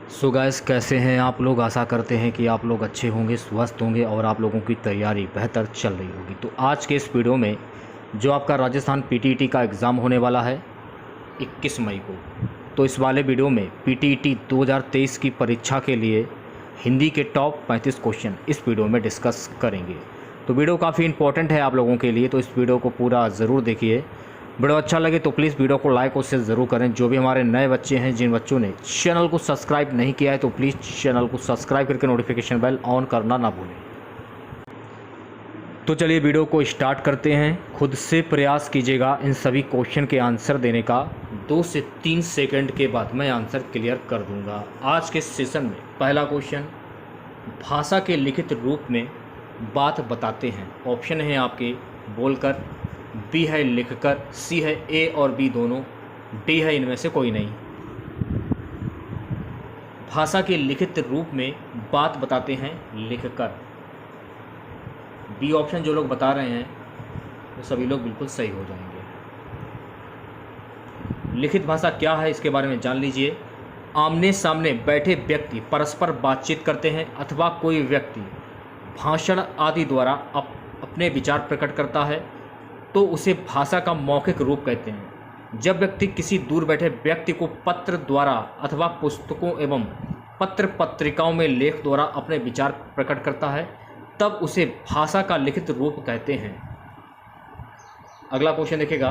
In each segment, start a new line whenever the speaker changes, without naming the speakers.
So guys, कैसे हैं आप लोग। आशा करते हैं कि आप लोग अच्छे होंगे, स्वस्थ होंगे और आप लोगों की तैयारी बेहतर चल रही होगी। तो आज के इस वीडियो में जो आपका राजस्थान पीटीईटी का एग्ज़ाम होने वाला है 21 मई को, तो इस वाले वीडियो में पीटीईटी 2023 की परीक्षा के लिए हिंदी के टॉप 35 क्वेश्चन इस वीडियो में डिस्कस करेंगे। तो वीडियो काफ़ी इंपॉर्टेंट है आप लोगों के लिए, तो इस वीडियो को पूरा ज़रूर देखिए। वीडियो अच्छा लगे तो प्लीज़ वीडियो को लाइक और शेयर ज़रूर करें। जो भी हमारे नए बच्चे हैं, जिन बच्चों ने चैनल को सब्सक्राइब नहीं किया है, तो प्लीज़ चैनल को सब्सक्राइब करके नोटिफिकेशन बेल ऑन करना ना भूलें। तो चलिए वीडियो को स्टार्ट करते हैं। खुद से प्रयास कीजिएगा इन सभी क्वेश्चन के आंसर देने का। 2 से 3 सेकंड के बाद मैं आंसर क्लियर कर दूंगा। आज के सेशन में पहला क्वेश्चन, भाषा के लिखित रूप में बात बताते हैं। ऑप्शन है आपके बोलकर, बी है लिखकर, सी है ए और बी दोनों, डी है इनमें से कोई नहीं। भाषा के लिखित रूप में बात बताते हैं लिखकर। बी ऑप्शन जो लोग बता रहे हैं वो सभी लोग बिल्कुल सही हो जाएंगे। लिखित भाषा क्या है इसके बारे में जान लीजिए। आमने सामने बैठे व्यक्ति परस्पर बातचीत करते हैं अथवा कोई व्यक्ति भाषण आदि द्वारा अपने विचार प्रकट करता है तो उसे भाषा का मौखिक रूप कहते हैं। जब व्यक्ति किसी दूर बैठे व्यक्ति को पत्र द्वारा अथवा पुस्तकों एवं पत्र पत्रिकाओं में लेख द्वारा अपने विचार प्रकट करता है तब उसे भाषा का लिखित रूप कहते हैं। अगला क्वेश्चन देखिएगा।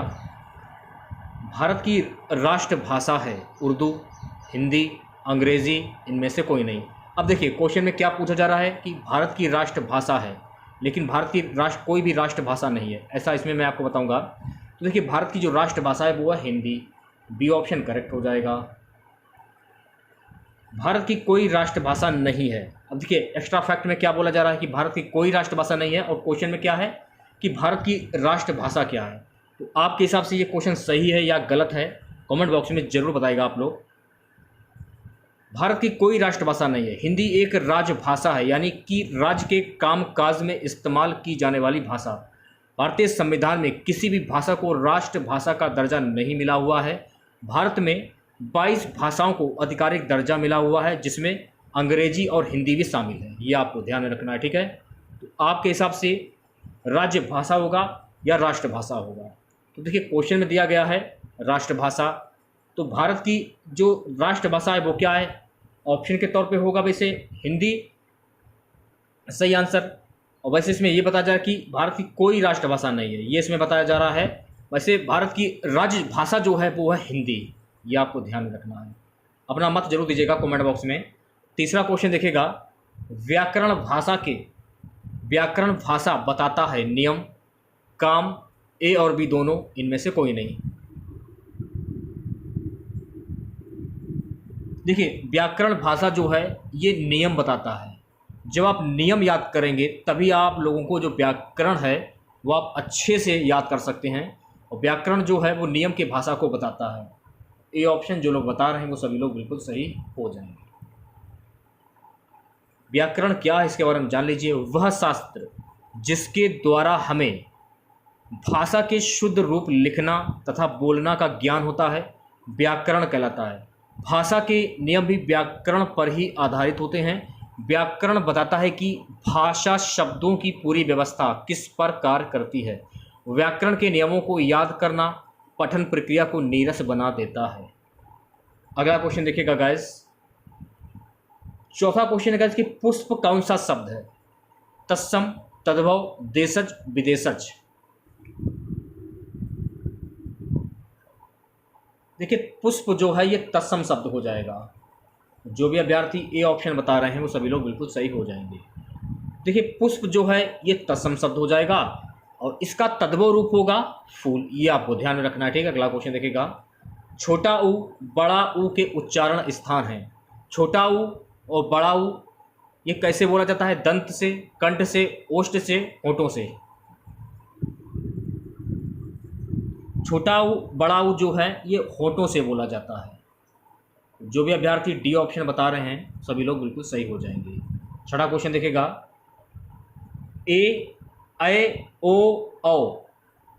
भारत की राष्ट्रभाषा है उर्दू, हिंदी, अंग्रेज़ी, इनमें से कोई नहीं। अब देखिए क्वेश्चन में क्या पूछा जा रहा है कि भारत की राष्ट्रभाषा है, लेकिन भारत की कोई भी राष्ट्रभाषा नहीं है, ऐसा इसमें मैं आपको बताऊंगा। तो देखिए भारत की जो राष्ट्रभाषा है वो है हिंदी। बी ऑप्शन करेक्ट हो जाएगा। भारत की कोई राष्ट्रभाषा नहीं है। अब देखिए एक्स्ट्रा फैक्ट में क्या बोला जा रहा है कि भारत की कोई राष्ट्रभाषा नहीं है, और क्वेश्चन में क्या है कि भारत की राष्ट्रभाषा क्या है। तो आपके हिसाब से ये क्वेश्चन सही है या गलत है, कमेंट बॉक्स में जरूर बताइएगा आप लोग। भारत की कोई राष्ट्रभाषा नहीं है। हिंदी एक राजभाषा है, यानी कि राज्य के कामकाज में इस्तेमाल की जाने वाली भाषा। भारतीय संविधान में किसी भी भाषा को राष्ट्रभाषा का दर्जा नहीं मिला हुआ है। भारत में 22 भाषाओं को आधिकारिक दर्जा मिला हुआ है, जिसमें अंग्रेजी और हिंदी भी शामिल है। ये आपको ध्यान में रखना है, ठीक है। तो आपके हिसाब से राज्य भाषा होगा या राष्ट्रभाषा होगा। तो देखिए क्वेश्चन में दिया गया है राष्ट्रभाषा, तो भारत की जो राष्ट्रभाषा है वो क्या है। ऑप्शन के तौर पे होगा वैसे हिंदी सही आंसर। और वैसे इसमें ये बताया जा रहा है कि भारत की कोई राष्ट्रभाषा नहीं है, ये इसमें बताया जा रहा है। वैसे भारत की राज्य भाषा जो है वो है हिंदी। ये आपको ध्यान में रखना है। अपना मत जरूर दीजिएगा कमेंट बॉक्स में। तीसरा क्वेश्चन देखिएगा। व्याकरण भाषा बताता है नियम, काम, ए और बी दोनों, इनमें से कोई नहीं। देखिए व्याकरण भाषा जो है ये नियम बताता है। जब आप नियम याद करेंगे तभी आप लोगों को जो व्याकरण है वो आप अच्छे से याद कर सकते हैं, और व्याकरण जो है वो नियम की भाषा को बताता है। ए ऑप्शन जो लोग बता रहे हैं वो सभी लोग बिल्कुल सही हो जाएंगे। व्याकरण क्या है इसके बारे में जान लीजिए। वह शास्त्र जिसके द्वारा हमें भाषा के शुद्ध रूप लिखना तथा बोलना का ज्ञान होता है व्याकरण कहलाता है। भाषा के नियम भी व्याकरण पर ही आधारित होते हैं। व्याकरण बताता है कि भाषा शब्दों की पूरी व्यवस्था किस पर कार्य करती है। व्याकरण के नियमों को याद करना पठन प्रक्रिया को नीरस बना देता है। अगला क्वेश्चन देखिएगा गाइस। चौथा क्वेश्चन है गाइस कि पुष्प कौन सा शब्द है। तत्सम, तद्भव, देशज, विदेशज। देखिए पुष्प जो है ये तत्सम शब्द हो जाएगा। जो भी अभ्यर्थी ए ऑप्शन बता रहे हैं वो सभी लोग बिल्कुल सही हो जाएंगे। देखिए पुष्प जो है ये तत्सम शब्द हो जाएगा, और इसका तद्भव रूप होगा फूल। ये आपको ध्यान में रखना है, ठीक है। अगला क्वेश्चन देखिएगा। छोटा ऊ बड़ा ऊ के उच्चारण स्थान है। छोटा ऊ और बड़ा ऊ ये कैसे बोला जाता है। दंत से, कंठ से, ओष्ठ से, होठों से। छोटा ऊ बड़ा ऊ जो है ये होठों से बोला जाता है। जो भी अभ्यर्थी डी ऑप्शन बता रहे हैं सभी लोग बिल्कुल सही हो जाएंगे। छठा क्वेश्चन देखिएगा। ए, ऐ, ओ, औ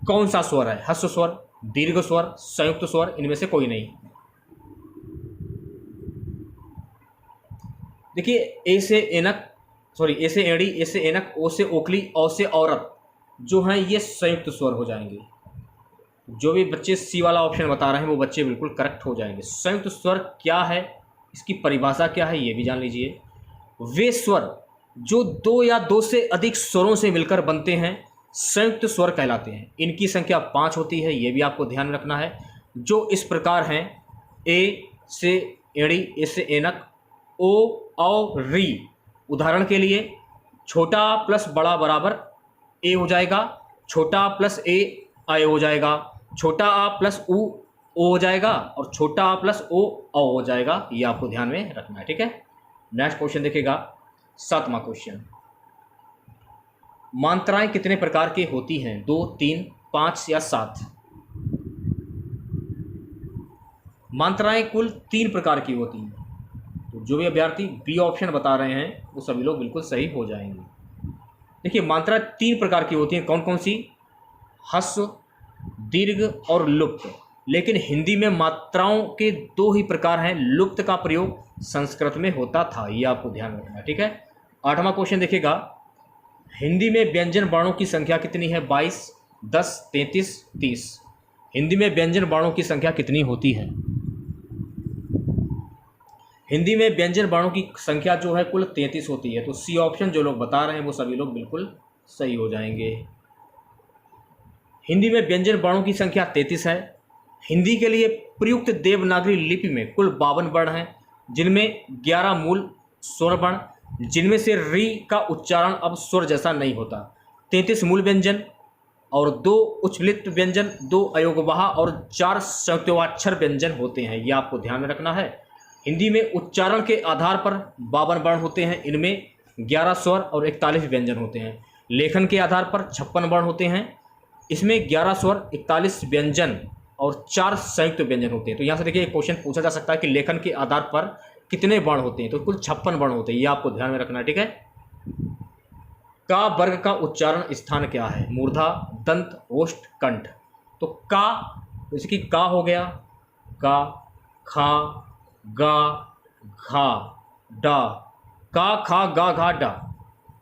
कौन सा स्वर है। ह्रस्व स्वर, दीर्घ स्वर, संयुक्त स्वर, इनमें से कोई नहीं। देखिए ए से एनक, सॉरी ए से एड़ी, ए से एनक, ओ से ओखली, औ से औरत जो हैं ये संयुक्त स्वर हो जाएंगे। जो भी बच्चे सी वाला ऑप्शन बता रहे हैं वो बच्चे बिल्कुल करेक्ट हो जाएंगे। संयुक्त स्वर क्या है, इसकी परिभाषा क्या है ये भी जान लीजिए। वे स्वर जो दो या दो से अधिक स्वरों से मिलकर बनते हैं संयुक्त स्वर कहलाते हैं। इनकी संख्या 5 होती है, ये भी आपको ध्यान रखना है, जो इस प्रकार हैं। ए से एड़ी, ए से एनक, ओ औ री। उदाहरण के लिए छोटा प्लस बड़ा बराबर ए हो जाएगा, छोटा प्लस ए आए हो जाएगा, छोटा आ प्लस ऊ ओ हो जाएगा, और छोटा आ प्लस ओ औ हो जाएगा। ये आपको ध्यान में रखना है, ठीक है। नेक्स्ट क्वेश्चन देखिएगा, 7वां क्वेश्चन। मात्राएं कितने प्रकार की होती हैं? 2, 3, 5 या 7? मात्राएं कुल 3 प्रकार की होती हैं। तो जो भी अभ्यर्थी बी ऑप्शन बता रहे हैं वो सभी लोग बिल्कुल सही हो जाएंगे। देखिए मात्रा 3 प्रकार की होती हैं, कौन कौन सी? ह्रस्व, दीर्घ और लुप्त। लेकिन हिंदी में मात्राओं के 2 ही प्रकार हैं। लुप्त का प्रयोग संस्कृत में होता था, ये आपको ध्यान रखना है, ठीक है। 8वां क्वेश्चन देखिएगा, हिंदी में व्यंजन वर्णों की संख्या कितनी है? 22, 10, 33, 30। हिंदी में व्यंजन वर्णों की संख्या कितनी होती है? हिंदी में व्यंजन वर्णों की संख्या जो है कुल 33 होती है। तो सी ऑप्शन जो लोग बता रहे हैं वो सभी लोग बिल्कुल सही हो जाएंगे। हिंदी में व्यंजन वर्णों की संख्या 33 है। हिंदी के लिए प्रयुक्त देवनागरी लिपि में कुल 52 वर्ण हैं, जिनमें 11 मूल स्वर वर्ण, जिनमें से री का उच्चारण अब स्वर जैसा नहीं होता। 33 मूल व्यंजन और 2 उच्चलिप्त व्यंजन, 2 अयोगवाह और 4 संयुक्ताक्षर व्यंजन होते हैं। ये आपको ध्यान में रखना है। हिंदी में उच्चारण के आधार पर 52 वर्ण होते हैं, इनमें 11 स्वर और 41 व्यंजन होते हैं। लेखन के आधार पर 56 वर्ण होते हैं, इसमें 11 स्वर, 41 व्यंजन और 4 संयुक्त व्यंजन होते हैं। तो यहाँ से देखिए एक क्वेश्चन पूछा जा सकता है कि लेखन के आधार पर कितने वर्ण होते हैं? तो कुल 56 वर्ण होते हैं, ये आपको ध्यान में रखना है, ठीक है। का वर्ग का उच्चारण स्थान क्या है? मूर्धा, दंत, ओष्ठ, कंठ। तो का, जैसे कि का हो गया, का, खा, गा, घा, डा। का, खा, गा, घा, डा,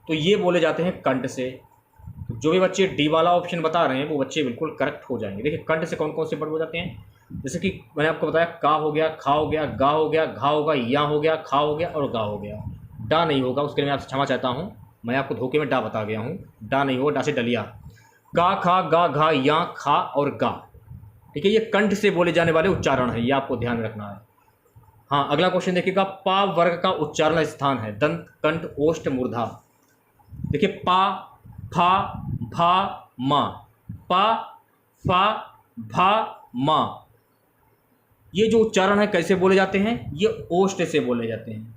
तो ये बोले जाते हैं कंठ से। तो जो भी बच्चे डी वाला ऑप्शन बता रहे हैं वो बच्चे बिल्कुल करेक्ट हो जाएंगे। देखिए कंठ से कौन कौन से वर्ड हो जाते हैं, जैसे कि मैंने आपको बताया का हो गया, खा हो गया, गा हो गया, घा होगा, या हो गया, खा हो गया और गा हो गया। डा नहीं होगा, उसके लिए मैं आपसे क्षमा चाहता हूँ, मैं आपको धोखे में डा बता गया हूँ। डा नहीं होगा, डा से डलिया। का, खा, गा, घा, या, खा और गा, ठीक है। ये कंठ से बोले जाने वाले उच्चारण है, ये आपको ध्यान में रखना है। हाँ, अगला क्वेश्चन देखिएगा, पा वर्ग का उच्चारण स्थान है? दंत, कंठ, ओष्ठ, मूर्धा। देखिए पा, फा, भा, मा। पा, फा, भा, मा, ये जो उच्चारण है कैसे बोले जाते हैं? ये ओष्ठ से बोले जाते हैं।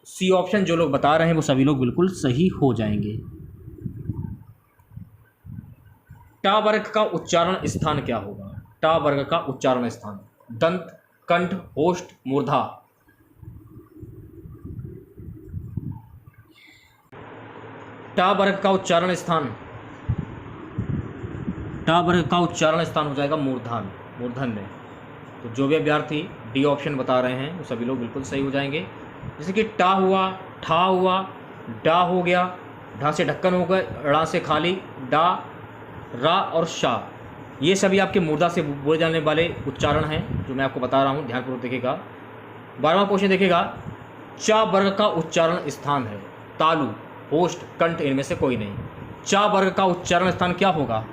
सी ऑप्शन जो लोग बता रहे हैं वो सभी लोग बिल्कुल सही हो जाएंगे। टा वर्ग का उच्चारण स्थान क्या होगा? टा वर्ग का उच्चारण स्थान दंत, कंठ, ओष्ठ, मूर्धा। टा वर्ग का उच्चारण स्थान, टा वर्ग का उच्चारण स्थान हो जाएगा मूर्धन, मूर्धन में। तो जो भी अभ्यर्थी डी ऑप्शन बता रहे हैं वो सभी लोग बिल्कुल सही हो जाएंगे। जैसे कि टा हुआ, ठा हुआ, डा हो गया, ढा से ढक्कन हो गया, ड़ा से खाली, डा, रा और शा, ये सभी आपके मूर्धा से बोले जाने वाले उच्चारण हैं जो मैं आपको बता रहा हूँ, ध्यानपूर्वक देखिएगा। 12वां क्वेश्चन देखिएगा, चा वर्ग का उच्चारण स्थान है? तालु, ओष्ठ, कंठ, इनमें से कोई नहीं। चा वर्ग का उच्चारण स्थान क्या होगा?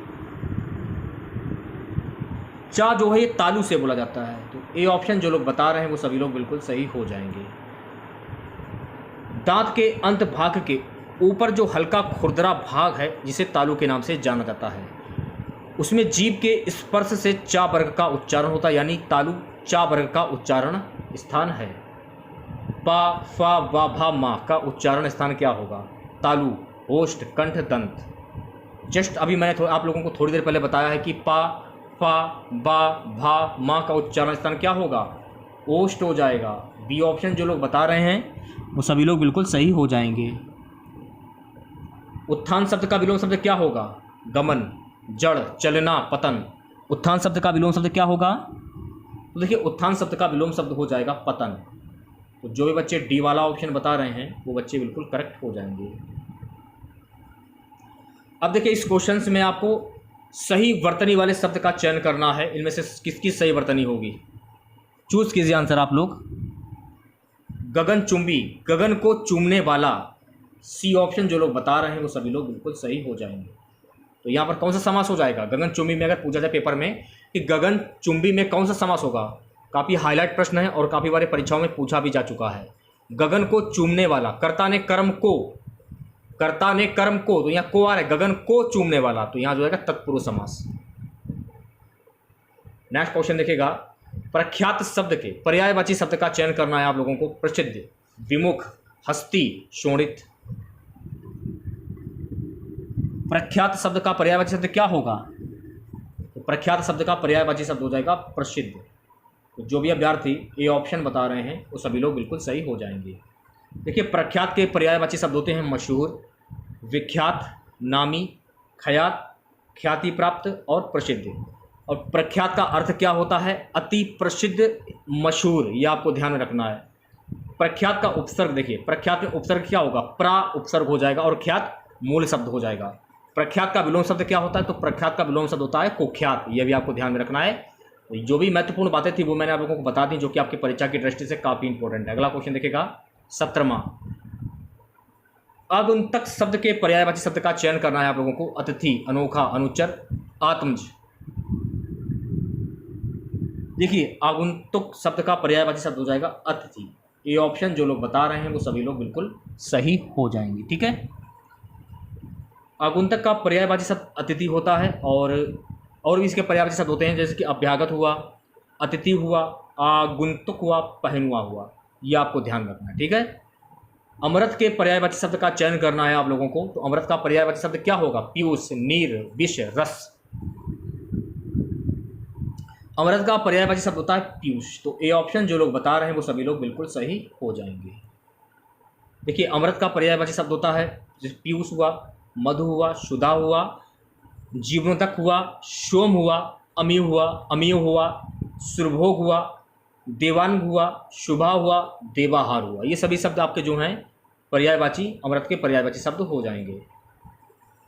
चा जो है ये तालु से बोला जाता है। तो ए ऑप्शन जो लोग बता रहे हैं वो सभी लोग बिल्कुल सही हो जाएंगे। दांत के अंत भाग के ऊपर जो हल्का खुरदरा भाग है जिसे तालु के नाम से जाना जाता है, उसमें जीभ के स्पर्श से चा वर्ग का उच्चारण होता है, यानी तालु चा वर्ग का उच्चारण स्थान है। पा, फा, वा, भा, मा का उच्चारण स्थान क्या होगा? तालु, ओष्ठ, कंठ, दंत। जस्ट अभी मैंने आप लोगों को थोड़ी देर पहले बताया है कि पा, फा, बा, भा, मा का उच्चारण स्थान क्या होगा? ओष्ठ हो जाएगा। बी ऑप्शन जो लोग बता रहे हैं वो सभी लोग बिल्कुल सही हो जाएंगे। उत्थान शब्द का विलोम शब्द क्या होगा? गमन, जड़, चलना, पतन। उत्थान शब्द का विलोम शब्द क्या होगा? तो देखिए उत्थान शब्द का विलोम शब्द हो जाएगा पतन। तो जो भी बच्चे डी वाला ऑप्शन बता रहे हैं वो बच्चे बिल्कुल करेक्ट हो जाएंगे। अब देखिए इस क्वेश्चन में आपको सही वर्तनी वाले शब्द का चयन करना है। इनमें से किसकी सही वर्तनी होगी, चूज कीजिए आंसर आप लोग। गगनचुंबी, गगन को चूमने वाला, सी ऑप्शन जो लोग बता रहे हैं वो सभी लोग बिल्कुल सही हो जाएंगे। तो यहाँ पर कौन सा समास हो जाएगा, गगनचुंबी में अगर पूछा जाए पेपर में कि गगनचुंबी में कौन सा समास होगा, काफ़ी हाईलाइट प्रश्न है और काफ़ी बार परीक्षाओं में पूछा भी जा चुका है। गगन को चूमने वाला, कर्ता ने कर्म को, कर्ता ने कर्म को, तो यहाँ को आ रहा है, गगन को चूमने वाला, तो यहाँ जो है तत्पुरुष समास। नेक्स्ट क्वेश्चन देखिएगा, प्रख्यात शब्द के पर्यायवाची शब्द का चयन करना है आप लोगों को। प्रसिद्ध, विमुख, हस्ती, शोणित। प्रख्यात शब्द का पर्यायवाची शब्द क्या होगा, तो प्रख्यात शब्द का पर्यायवाची शब्द हो जाएगा प्रसिद्ध। तो जो भी अभ्यर्थी ए ऑप्शन बता रहे हैं वो सभी लोग बिल्कुल सही हो जाएंगे। देखिए प्रख्यात के पर्यायवाची शब्द होते हैं मशहूर, विख्यात, नामी, ख्यात, ख्याति प्राप्त और प्रसिद्ध। और प्रख्यात का अर्थ क्या होता है, अति प्रसिद्ध, मशहूर, ये आपको ध्यान में रखना है। प्रख्यात का उपसर्ग देखिए, प्रख्यात में उपसर्ग क्या होगा, प्रा उपसर्ग हो जाएगा और ख्यात मूल शब्द हो जाएगा। प्रख्यात का विलोम शब्द क्या होता है, तो प्रख्यात का विलोम शब्द होता है कुख्यात, यह भी आपको ध्यान में रखना है। तो जो भी महत्वपूर्ण बातें थी वो मैंने आप लोगों को बता दी, जो कि आपकी परीक्षा की दृष्टि से काफ़ी इंपॉर्टेंट है। अगला क्वेश्चन देखिएगा 17वां, आगंतुक शब्द के पर्यायवाची शब्द का चयन करना है आप लोगों को। अतिथि, अनोखा, अनुचर, आत्मज। देखिए आगंतुक शब्द का पर्यायवाची शब्द हो जाएगा अतिथि। ये ऑप्शन जो लोग बता रहे हैं वो सभी लोग बिल्कुल सही हो जाएंगे, ठीक है। आगंतुक का पर्यायवाची शब्द अतिथि होता है और भी इसके पर्यायवाची शब्द होते हैं, जैसे कि अभ्यागत हुआ, अतिथि हुआ, आगंतुक हुआ, पहनुआ हुआ, ये आपको ध्यान रखना है, ठीक है। अमृत के पर्यायवाची शब्द का चयन करना है आप लोगों को। तो अमृत का पर्यायवाची शब्द क्या होगा, पीयूष, नीर, विष, रस। अमृत का पर्यायवाची शब्द होता है पीयूष। तो ए ऑप्शन जो लोग बता रहे हैं वो सभी लोग बिल्कुल सही हो जाएंगे। देखिए अमृत का पर्यायवाची शब्द होता है जैसे पीयूष हुआ, मधु हुआ, सुधा हुआ, जीवनोदक हुआ, सोम हुआ, अमीय हुआ, अमीय हुआ, सुरभोग हुआ, देवांग हुआ, शुभा हुआ, देवाहार हुआ। ये सभी शब्द आपके जो हैं पर्यायवाची, अमृत के पर्यायवाची शब्द हो जाएंगे।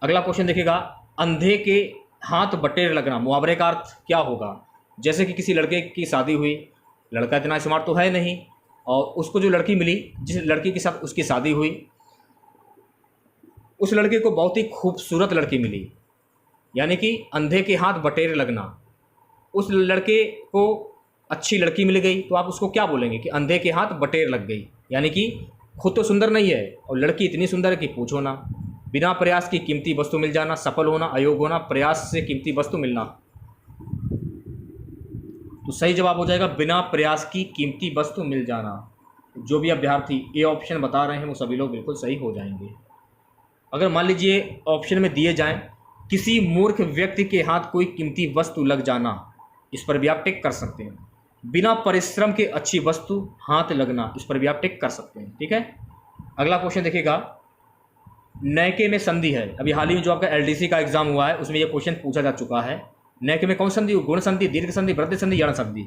अगला क्वेश्चन देखिएगा, अंधे के हाथ बटेर लगना, मुहावरे का अर्थ क्या होगा। जैसे कि किसी लड़के की शादी हुई, लड़का इतना स्मार्ट तो है नहीं, और उसको जो लड़की मिली, जिस लड़की के साथ उसकी शादी हुई, उस लड़के को बहुत ही खूबसूरत लड़की मिली, यानी कि अंधे के हाथ बटेर लगना। उस लड़के को अच्छी लड़की मिल गई तो आप उसको क्या बोलेंगे कि अंधे के हाथ बटेर लग गई, यानी कि खुद तो सुंदर नहीं है और लड़की इतनी सुंदर है कि पूछो ना। बिना प्रयास की कीमती वस्तु मिल जाना, सफल होना, अयोग्य होना, प्रयास से कीमती वस्तु मिलना। तो सही जवाब हो जाएगा बिना प्रयास की कीमती वस्तु मिल जाना। जो भी अभ्यर्थी ए ऑप्शन बता रहे हैं वो सभी लोग बिल्कुल सही हो जाएंगे। अगर मान लीजिए ऑप्शन में दिए जाएं, किसी मूर्ख व्यक्ति के हाथ कोई कीमती वस्तु लग जाना, इस पर भी आप टिक कर सकते हैं। बिना परिश्रम के अच्छी वस्तु हाथ लगना, इस पर भी आप टिक कर सकते हैं, ठीक है। अगला क्वेश्चन देखिएगा, नैके में संधि है। अभी हाल ही में जो आपका एलडीसी का एग्जाम हुआ है उसमें यह क्वेश्चन पूछा जा चुका है। नैके में कौन संधि, गुण संधि, दीर्घ संधि, वृद्धि संधि, यण संधि।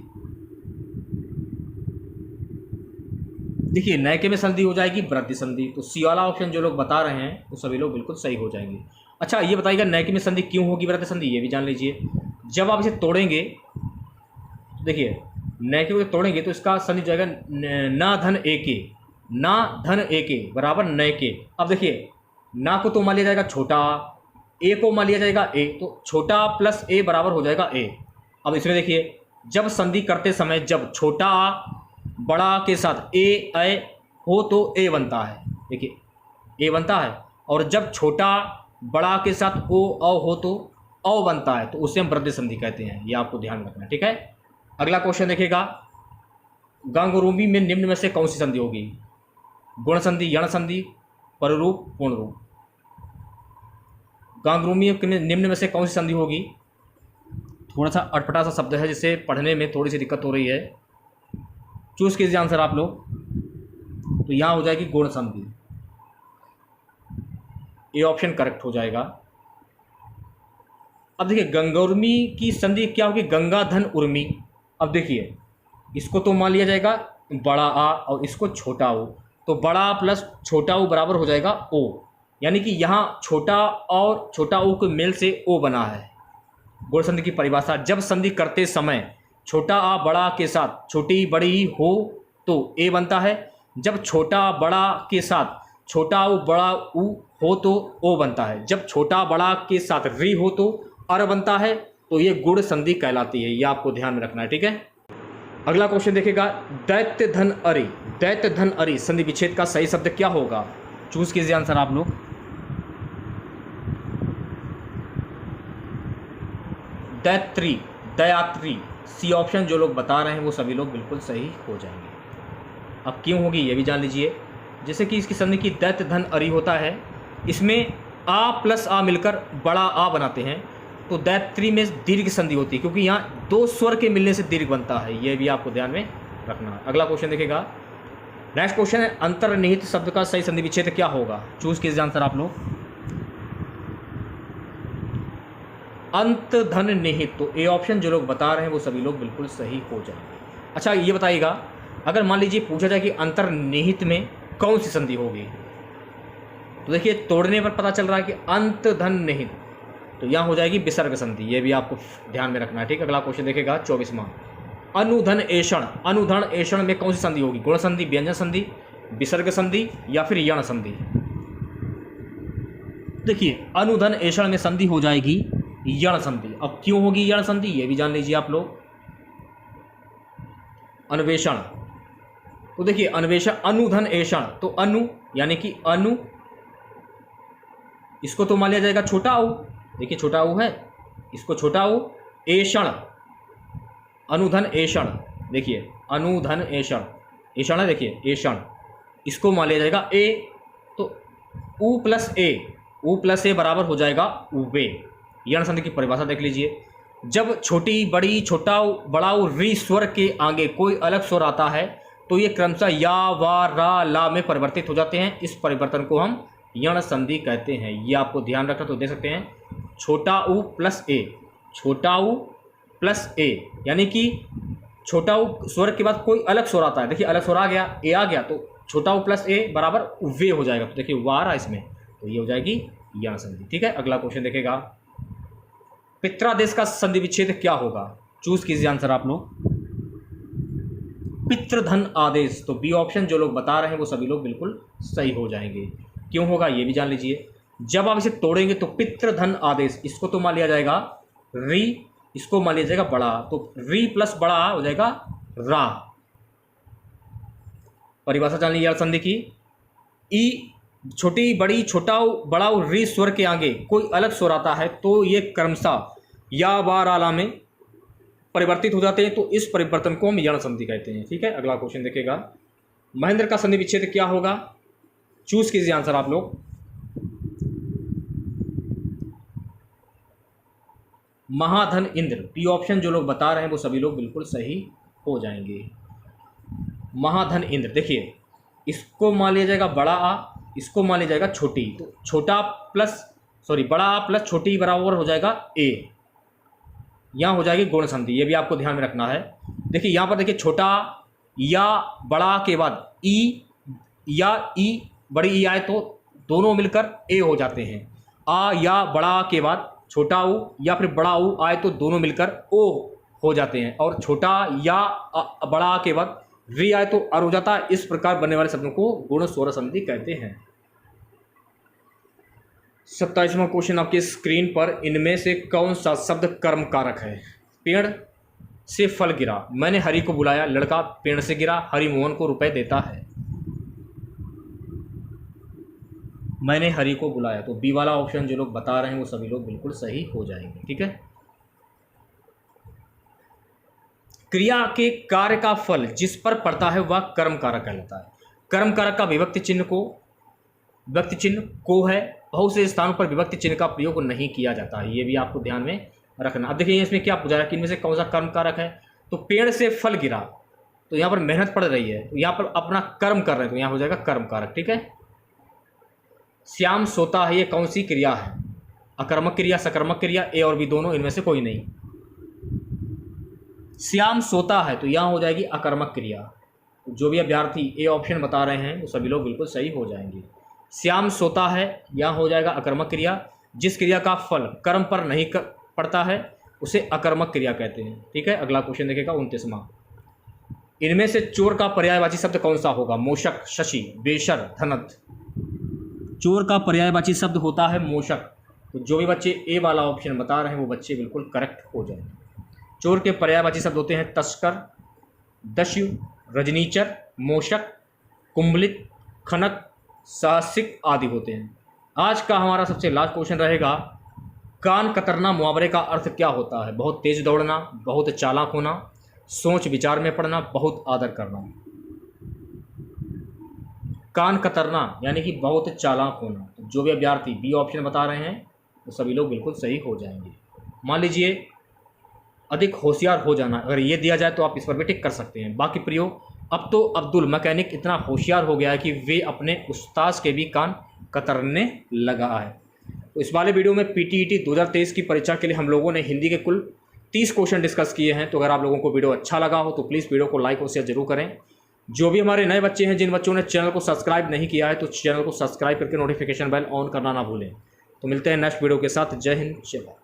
देखिए नैके में संधि हो जाएगी वृद्धि संधि। तो सी वाला ऑप्शन जो लोग बता रहे हैं वो सभी लोग बिल्कुल सही हो जाएंगे। अच्छा ये बताइएगा नैके में संधि क्यों होगी वृद्धि संधि, ये भी जान लीजिए। जब आप इसे तोड़ेंगे, देखिए नैके को तोड़ेंगे तो इसका संधि हो जाएगा ना धन एके, ना धन एके बराबर नैके। अब देखिए ना को तो मान लिया जाएगा छोटा, ए को मान लिया जाएगा ए, तो छोटा प्लस ए बराबर हो जाएगा ए। अब इसमें देखिए जब संधि करते समय जब छोटा बड़ा के साथ ए हो तो ए बनता है, देखिए ए बनता है, और जब छोटा बड़ा के साथ ओ हो तो औ बनता है, तो उसे हम वृद्धि संधि कहते हैं। ये आपको ध्यान रखना है, ठीक है। अगला क्वेश्चन देखिएगा, गांगुरूमी में निम्न में से कौन सी संधि होगी, गुण संधि, यण संधि, पररूप, पूर्ण रूप। गांगुरूमी निम्न में से कौन सी संधि होगी, थोड़ा सा अटपटा सा शब्द है जिसे पढ़ने में थोड़ी सी दिक्कत हो रही है, चूज कीजिए आंसर आप लोग। तो यहाँ हो जाएगी गुण संधि, ये ऑप्शन करेक्ट हो जाएगा। अब देखिए गंगोर्मी की संधि क्या होगी, गंगा धन उर्मी। अब देखिए इसको तो मान लिया जाएगा बड़ा आ और इसको छोटा ऊ, तो बड़ा आ प्लस छोटा ऊ बराबर हो जाएगा ओ, यानी कि यहाँ छोटा और छोटा ऊ के मेल से ओ बना है। गुण संधि की परिभाषा, जब संधि करते समय छोटा आ बड़ा के साथ छोटी बड़ी हो तो ए बनता है, जब छोटा बड़ा के साथ छोटा ऊ बड़ा ऊ हो तो ओ बनता है, जब छोटा बड़ा के साथ री हो तो अर बनता है। तो ये गुण संधि कहलाती है, ये आपको ध्यान में रखना है, ठीक है। अगला क्वेश्चन देखेगा, दैत्य धन अरि, दैत्य धन अरि संधि विच्छेद का सही शब्द क्या होगा? चूज कीजिए आंसर आप लोग। दैत्री, दयात्री, सी ऑप्शन जो लोग बता रहे हैं वो सभी लोग बिल्कुल सही हो जाएंगे। अब क्यों होगी ये भी जान लीजिए। जैसे कि इसकी संधि की दैत्य धन अरि होता है, इसमें आ प्लस आ मिलकर बड़ा आ बनाते हैं, तो दैत्री में दीर्घ संधि होती है, क्योंकि यहाँ दो स्वर के मिलने से दीर्घ बनता है, ये भी आपको ध्यान में रखना है। अगला क्वेश्चन देखेगा, नेक्स्ट क्वेश्चन है, अंतर्निहित शब्द का सही संधि विच्छेद क्या होगा? चूज कीजिए आंसर आप लोग। अंत धन निहित, तो ए ऑप्शन जो लोग बता रहे हैं वो सभी लोग बिल्कुल सही हो जाएंगे। अच्छा ये बताइएगा, अगर मान लीजिए पूछा जाए कि अंतर्निहित में कौन सी संधि होगी, तो देखिए तोड़ने पर पता चल रहा है कि अंत धन निहित, तो यहाँ हो जाएगी विसर्ग संधि, ये भी आपको ध्यान में रखना है, ठीक। अगला क्वेश्चन देखेगा 24वां, अनुधन ऐषण, अनुधन ऐषण में कौन सी संधि होगी? गुण संधि, व्यंजन संधि, विसर्ग संधि या फिर यण संधि? देखिए अनुधन ऐषण में संधि हो जाएगी यण संधि। अब क्यों होगी यण संधि ये भी जान लीजिए आप लोग। अन्वेषण, तो देखिए अन्वेषण, अनुधन ऐषण, तो अनु यानी कि अनु, इसको तो मान लिया जाएगा छोटा ऊ, देखिए छोटा ऊ है, इसको छोटा ऊ, ऐषण, अनुधन ऐषण, देखिए अनुधन ऐषण, ऐषण है, देखिए ऐषण, इसको मान लिया जाएगा ए, तो ऊ प्लस ए बराबर हो जाएगा उवे। यण संधि की परिभाषा देख लीजिए, जब छोटी बड़ी छोटा बड़ा री स्वर के आगे कोई अलग स्वर आता है तो ये क्रमशः या वा रा ला में परिवर्तित हो जाते हैं, इस परिवर्तन को हम यण संधि कहते हैं, ये आपको ध्यान रखना। तो देख सकते हैं छोटा ऊ प्लस ए, छोटा ऊ प्लस ए, यानी कि छोटा ऊ स्वर के बाद कोई अलग स्वर आता है, देखिए अलग स्वर आ गया, ए आ गया, तो छोटा ऊ प्लस ए बराबर वे हो जाएगा, तो देखिए वा आ रहा इसमें, तो ये हो जाएगी यण संधि, ठीक है। अगला क्वेश्चन देखेगा, पित्रादेश का संधि विच्छेद क्या होगा? चूज कीजिए आंसर आप लोग। पितृधन आदेश, तो बी ऑप्शन जो लोग बता रहे हैं वो सभी लोग बिल्कुल सही हो जाएंगे। क्यों होगा ये भी जान लीजिए, जब आप इसे तोड़ेंगे तो पितृधन आदेश, इसको तो मान लिया जाएगा री, इसको मान लिया जाएगा बड़ा, तो री प्लस बड़ा हो जाएगा रा। परिभाषा जान लीजिए संधि की, ई छोटी बड़ी छोटा बड़ा री स्वर के आगे कोई अलग स्वर आता है तो ये क्रमशः या वा रा ला में परिवर्तित हो जाते हैं, तो इस परिवर्तन को हम यण संधि कहते हैं, ठीक है। अगला क्वेश्चन देखेगा, महेंद्र का संधि विच्छेद क्या होगा? चूज कीजिए आंसर आप लोग। महाधन इंद्र, बी ऑप्शन जो लोग बता रहे हैं वो सभी लोग बिल्कुल सही हो जाएंगे। महाधन इंद्र, देखिए इसको मान लिया जाएगा बड़ा आ, इसको मान लिया जाएगा छोटी, तो छोटा प्लस बड़ा आ प्लस छोटी बराबर हो जाएगा ए, यहाँ हो जाएगी गुण संधि, ये भी आपको ध्यान में रखना है। देखिए यहाँ पर देखिए छोटा या बड़ा के बाद ई या ई बड़ी ई आए तो दोनों मिलकर ए हो जाते हैं, आ या बड़ा के बाद छोटा ऊ या फिर बड़ा ऊ आए तो दोनों मिलकर ओ हो जाते हैं, और छोटा या बड़ा के बाद री आए तो अर हो जाता है। इस प्रकार बनने वाले शब्दों को गुण स्वर संधि कहते हैं। 27वां क्वेश्चन आपके स्क्रीन पर, इनमें से कौन सा शब्द कर्म कारक है? पेड़ से फल गिरा, मैंने हरि को बुलाया, लड़का पेड़ से गिरा, हरि मोहन को रुपए देता है। मैंने हरि को बुलाया, तो बी वाला ऑप्शन जो लोग बता रहे हैं वो सभी लोग बिल्कुल सही हो जाएंगे, ठीक है। क्रिया के कार्य का फल जिस पर पड़ता है वह कर्म कारक कहलाता है। कर्म कारक का विभक्ति चिन्ह को है, बहुत से स्थानों पर विभक्ति चिन्ह का प्रयोग नहीं किया जाता है, ये भी आपको ध्यान में रखना। अब देखिए इसमें क्या पूछा है कि इनमें से कौन सा कर्म कारक है, तो पेड़ से फल गिरा, तो यहाँ पर मेहनत पड़ रही है, तो यहाँ पर अपना कर्म कर रहे हैं, तो यहाँ हो जाएगा कर्म कारक, ठीक है। श्याम सोता है, ये कौन सी क्रिया है? अकर्मक क्रिया, सकर्मक क्रिया, ए और बी दोनों, इनमें से कोई नहीं। श्याम सोता है तो यहाँ हो जाएगी अकर्मक क्रिया, जो भी अभ्यर्थी ए ऑप्शन बता रहे हैं वो सभी लोग बिल्कुल सही हो जाएंगे। श्याम सोता है, यहाँ हो जाएगा अकर्मक क्रिया। जिस क्रिया का फल कर्म पर नहीं पड़ता है उसे अकर्मक क्रिया कहते हैं। ठीक है, अगला क्वेश्चन देखेगा 29वां। इनमें से चोर का पर्यायवाची शब्द कौन सा होगा? मूषक, शशि, बेशर, धनत। चोर का पर्यायवाची शब्द होता है मूषक। तो जो भी बच्चे ए वाला ऑप्शन बता रहे हैं वो बच्चे बिल्कुल करेक्ट हो जाएंगे। चोर के पर्यायवाची शब्द होते हैं तस्कर, दस्यु, रजनीचर, मूषक, कुंभलित, खनक, साहसिक आदि होते हैं। आज का हमारा सबसे लास्ट क्वेश्चन रहेगा, कान कतरना मुहावरे का अर्थ क्या होता है? बहुत तेज दौड़ना, बहुत चालाक होना, सोच विचार में पड़ना, बहुत आदर करना। कान कतरना यानी कि बहुत चालाक होना। तो जो भी अभ्यर्थी बी ऑप्शन बता रहे हैं वो सभी लोग बिल्कुल सही हो जाएंगे। मान लीजिए अधिक होशियार हो जाना, अगर ये दिया जाए तो आप इस पर भी टिक कर सकते हैं। बाकी प्रयोग, अब तो अब्दुल मैकेनिक इतना होशियार हो गया है कि वे अपने उस्ताद के भी कान कतरने लगा है। तो इस वाले वीडियो में पीटीईटी 2023 की परीक्षा के लिए हम लोगों ने हिंदी के कुल 30 क्वेश्चन डिस्कस किए हैं। तो अगर आप लोगों को वीडियो अच्छा लगा हो तो प्लीज़ वीडियो को लाइक और शेयर जरूर करें। जो भी हमारे नए बच्चे हैं, जिन बच्चों ने चैनल को सब्सक्राइब नहीं किया है तो चैनल को सब्सक्राइब करके नोटिफिकेशन बेल ऑन करना ना भूलें। तो मिलते हैं नेक्स्ट वीडियो के साथ। जय हिंद, जय भारत।